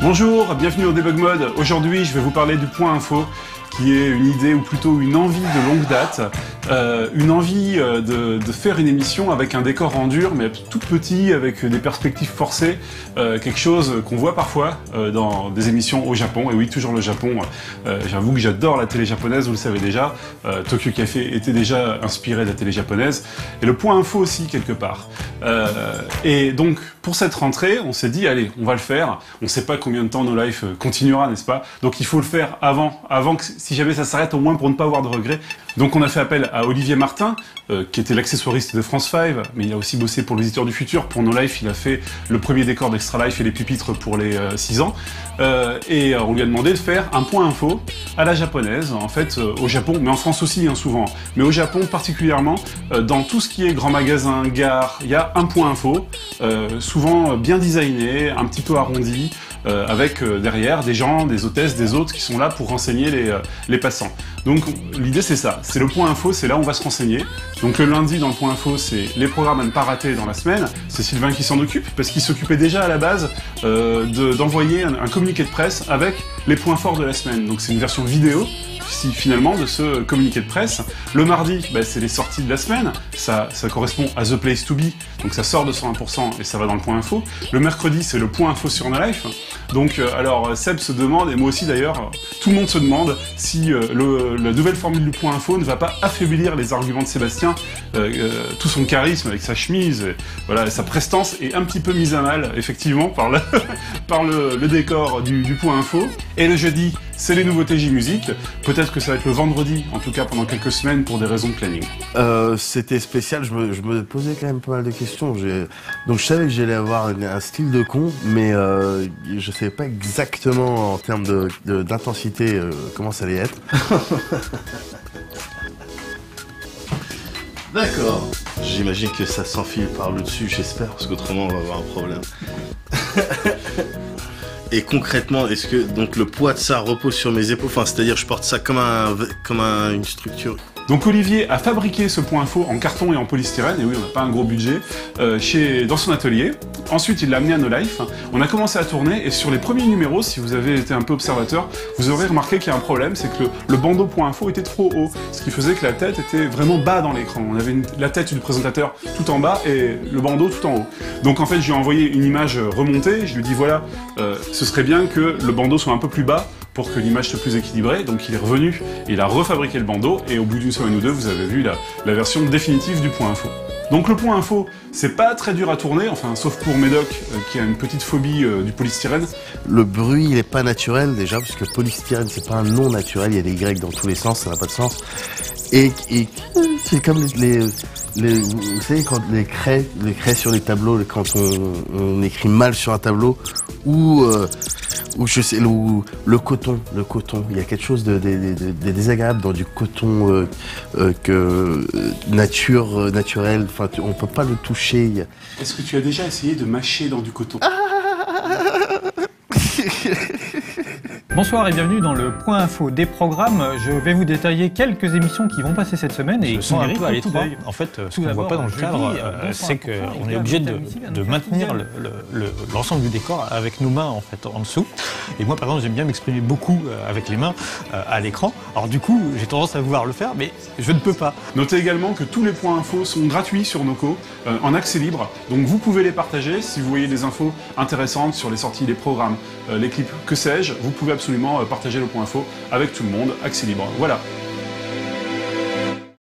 Bonjour, bienvenue au Debug Mode. Aujourd'hui, je vais vous parler du point info, qui est une idée ou plutôt une envie de longue date, une envie de faire une émission avec un décor en dur, mais tout petit, avec des perspectives forcées, quelque chose qu'on voit parfois dans des émissions au Japon. Et oui, toujours le Japon. J'avoue que j'adore la télé japonaise, vous le savez déjà. Tokyo Café était déjà inspiré de la télé japonaise, et le point info aussi quelque part. Et donc, pour cette rentrée, on s'est dit, allez, on va le faire. On ne sait pas combien de temps No Life continuera, n'est-ce pas? Donc il faut le faire avant que, si jamais ça s'arrête, au moins pour ne pas avoir de regrets. Donc on a fait appel à Olivier Martin, qui était l'accessoiriste de France 5, mais il a aussi bossé pour le Visiteur du Futur. Pour No Life, il a fait le premier décor d'Extra Life et les pupitres pour les 6 ans. Et on lui a demandé de faire un point info à la japonaise, en fait, au Japon, mais en France aussi, hein, souvent. Mais au Japon particulièrement, dans tout ce qui est grand magasin, gare, il y a un point info, souvent bien designé, un petit peu arrondi, avec derrière des gens, des hôtesses, des hôtes qui sont là pour renseigner les passants. Donc l'idée c'est ça, c'est le point info, c'est là où on va se renseigner. Donc le lundi dans le point info, c'est les programmes à ne pas rater dans la semaine. C'est Sylvain qui s'en occupe, parce qu'il s'occupait déjà à la base d'envoyer un communiqué de presse avec les points forts de la semaine. Donc c'est une version vidéo finalement de ce communiqué de presse. Le mardi, c'est les sorties de la semaine, ça correspond à The Place to Be, donc ça sort de 101% et ça va dans le point info. Le mercredi, c'est le point info sur No Life. Donc alors Seb se demande, et moi aussi d'ailleurs, tout le monde se demande si la nouvelle formule du point info ne va pas affaiblir les arguments de Sébastien. Tout son charisme avec sa chemise, voilà, sa prestance est un petit peu mise à mal, effectivement, par le décor du point info. Et le jeudi, c'est les nouveautés J-Musique. Peut-être que ça va être le vendredi, en tout cas pendant quelques semaines, pour des raisons de planning. C'était spécial, je me posais quand même pas mal de questions. Donc je savais que j'allais avoir un style de con, mais je savais pas exactement en termes d'intensité comment ça allait être. D'accord. J'imagine que ça s'enfile par le dessus, j'espère, parce qu'autrement on va avoir un problème. Et concrètement, est-ce que donc le poids de ça repose sur mes épaules? Enfin, c'est-à-dire je porte ça comme une structure. Donc Olivier a fabriqué ce point info en carton et en polystyrène, et oui, on n'a pas un gros budget, dans son atelier. Ensuite, il l'a amené à No Life. On a commencé à tourner, et sur les premiers numéros, si vous avez été un peu observateur, vous aurez remarqué qu'il y a un problème, c'est que le bandeau point info était trop haut, ce qui faisait que la tête était vraiment bas dans l'écran. On avait la tête du présentateur tout en bas et le bandeau tout en haut. Donc en fait, je lui ai envoyé une image remontée, je lui ai dit voilà, ce serait bien que le bandeau soit un peu plus bas, pour que l'image soit plus équilibrée. Donc il est revenu, et il a refabriqué le bandeau, et au bout d'une semaine ou deux, vous avez vu la version définitive du point info. Donc le point info, c'est pas très dur à tourner, enfin sauf pour Médoc qui a une petite phobie du polystyrène. Le bruit il est pas naturel déjà, parce que polystyrène c'est pas un nom naturel, il y a des Y dans tous les sens, ça n'a pas de sens. Et c'est comme vous savez quand les craies sur les tableaux, quand on écrit mal sur un tableau, ou je sais, le coton, il y a quelque chose de désagréable dans du coton naturel, enfin on peut pas le toucher. Est-ce que tu as déjà essayé de mâcher dans du coton? Bonsoir et bienvenue dans le point info des programmes. Je vais vous détailler quelques émissions qui vont passer cette semaine et qui sont un peu à l'étroit. En fait, ce qu'on ne voit pas dans le cadre, c'est qu'on est obligé de maintenir l'ensemble du décor avec nos mains en fait en dessous. Et moi, par exemple, j'aime bien m'exprimer beaucoup avec les mains à l'écran. Alors du coup, j'ai tendance à vouloir le faire, mais je ne peux pas. Notez également que tous les points infos sont gratuits sur Noco, en accès libre. Donc vous pouvez les partager si vous voyez des infos intéressantes sur les sorties, les programmes, les clips, que sais-je. Vous pouvez absolument partager le point info avec tout le monde, accès libre. Voilà.